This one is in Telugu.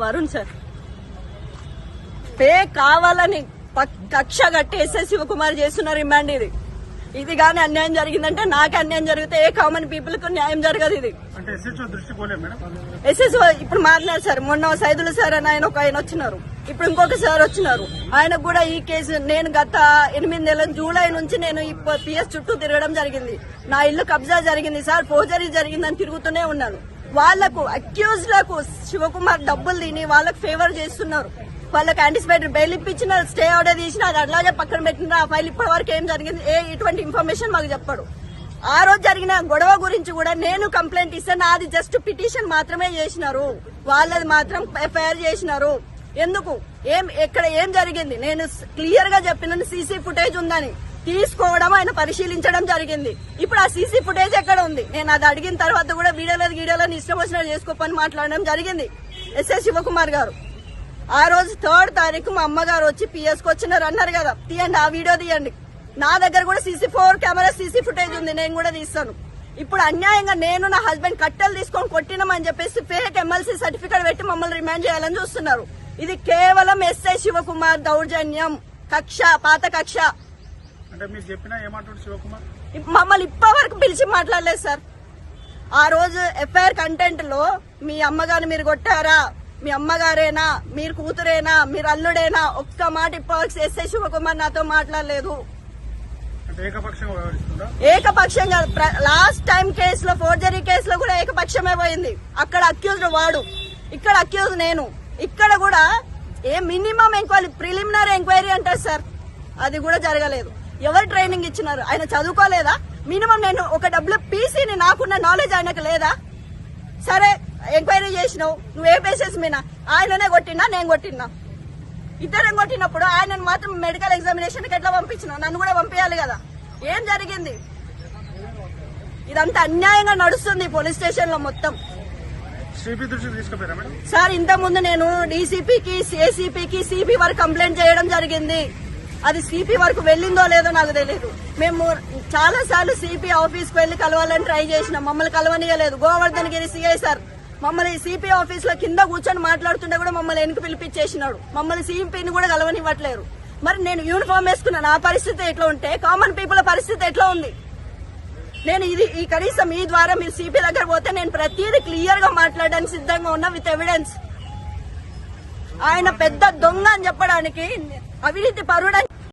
వరుణ్ సార్ పే కావాలని కక్ష కట్టేసే శివకుమార్ చేస్తున్న రిమాండ్ ఇది కానీ అన్యాయం జరిగిందంటే నాకు అన్యాయం జరిగితే ఏ కామన్ పీపుల్ కు న్యాయం జరగదు. ఇది ఎస్ఎస్ఓ ఇప్పుడు మాట్లాడారు సార్. మొన్న సైదులు సార్ అని ఆయన వచ్చినారు, ఇప్పుడు ఇంకొక సార్ వచ్చినారు. ఆయనకు కూడా ఈ కేసు నేను గత 8 నెలల జూలై నుంచి నేను ఈ పిఎస్ చుట్టూ తిరగడం జరిగింది. నా ఇల్లు కబ్జా జరిగింది సార్, ఫోర్జరీ జరిగిందని తిరుగుతూనే ఉన్నాను. వాళ్లకు అక్యూజ్ లకు శివకుమార్ డబ్బులు తిని వాళ్ళకు ఫేవర్ చేస్తున్నారు. వాళ్ళకి యాంటిసిపేటరీ బెయిల్ ఇప్పించిన, స్టే ఆర్డర్ తీసిన, అది అట్లాగే పక్కన పెట్టిన. ఆ ఫైల్ ఇప్పటి వరకు ఏం జరిగింది ఇటువంటి ఇన్ఫర్మేషన్ మాకు చెప్పాడు. ఆ రోజు జరిగిన గొడవ గురించి కూడా నేను కంప్లైంట్ ఇస్తాను. నాది జస్ట్ పిటిషన్ మాత్రమే చేసినారు, వాళ్ళది మాత్రం ఎఫ్ఐఆర్ చేసినారు. ఎందుకు ఎక్కడ ఏం జరిగింది నేను క్లియర్ గా చెప్పిన. సీసీ ఫుటేజ్ ఉందని తీసుకోవడం ఆయన పరిశీలించడం జరిగింది. ఇప్పుడు ఆ సీసీ ఫుటేజ్ ఎక్కడ ఉంది? నేను అది అడిగిన తర్వాత కూడా వీడియోలని ఇష్టం వచ్చినట్టు చేసుకోపని మాట్లాడడం జరిగింది ఎస్ఎస్ శివకుమార్ గారు. ఆ రోజు 3rd తారీఖు మా అమ్మగారు వచ్చి పిఎస్ కు వచ్చినారు అన్నారు కదా, తీయండి ఆ వీడియో తీయండి. నా దగ్గర కూడా CC4 కెమెరా సీసీ ఫుటేజ్ ఉంది, నేను కూడా తీస్తాను. ఇప్పుడు అన్యాయంగా నేను నా హస్బెండ్ కట్టెలు తీసుకొని కొట్టినామని చెప్పేసి ఫేక్ MLC సర్టిఫికేట్ పెట్టి మమ్మల్ని రిమాండ్ చేయాలని చూస్తున్నారు. ఇది కేవలం ఎస్ఐ శివకుమార్ దౌర్జన్యం, కక్ష, పాత కక్ష. మమ్మల్ని ఇప్పటి వరకు పిలిచి మాట్లాడలేదు సార్. ఆ రోజు ఎఫ్ఐఆర్ కంటెంట్ లో మీ అమ్మగారిని మీరు కొట్టారా, మీ అమ్మగారేనా, మీరు కూతురేనా, మీరు అల్లుడేనా, ఒక్క మాట ఇప్పటివరకు ఎస్ఐ శివకుమార్ నాతో మాట్లాడలేదు. ఏకపక్షంగా లాస్ట్ టైం కేసులో, ఫోర్జరీ కేసులో కూడా ఏకపక్షమే పోయింది. అక్కడ అక్యూజ్డ్ వాడు, ఇక్కడ అక్యూజ్ నేను. ఇక్కడ కూడా మినిమం ఎంక్వైరీ, ప్రిలిమినరీ ఎంక్వైరీ అంటారు సార్, అది కూడా జరగలేదు. ఎవరు ట్రైనింగ్ ఇచ్చినారు? ఆయన చదువుకోలేదా? మినిమం నేను ఒక WPCని నాకున్న నాలెడ్జ్ ఆయనకు లేదా? సరే ఎంక్వైరీ చేసినావు, నువ్వే బేసిస్ మీద? ఆయననే కొట్టినా, నేను కొట్టినా, ఇద్దరం కొట్టినప్పుడు ఆయనను మాత్రం మెడికల్ ఎగ్జామినేషన్ కి ఎట్లా పంపించినావు? నన్ను కూడా పంపించాలి కదా. ఏం జరిగింది? ఇదంతా అన్యాయంగా నడుస్తుంది పోలీస్ స్టేషన్ లో మొత్తం. సార్ ఇంత ముందు నేను డీసీపీకి, ఏసీపీకి, సిపి వరకు కంప్లైంట్ చేయడం జరిగింది. అది సిపి వరకు వెళ్ళిందో లేదో నాకు తెలియదు. మేము చాలా సార్లు సిపి ఆఫీస్ కు వెళ్లి కలవాలని ట్రై చేసినాం, మమ్మల్ని కలవనియలేదు. గోవర్ధన్ గిరి సిఐ సార్ మమ్మల్ని సిపి ఆఫీస్ లో కింద కూర్చొని మాట్లాడుతుంటే కూడా మమ్మల్ని వెనక్కి పిలిపించేసినాడు. మమ్మల్ని సిపిని కూడా కలవనివ్వట్లేరు. మరి నేను యూనిఫామ్ వేసుకున్న నా పరిస్థితి ఎట్లా ఉంటే కామన్ పీపుల్ పరిస్థితి ఎట్లా ఉంది? నేను ఈ కనీసం ఈ ద్వారా మీరు సిపి దగ్గర పోతే నేను ప్రతిదీ క్లియర్ గా మాట్లాడడానికి సిద్ధంగా ఉన్నా విత్ ఎవిడెన్స్. ఆయన పెద్ద దొంగ అని చెప్పడానికి, అవినీతి పరుడని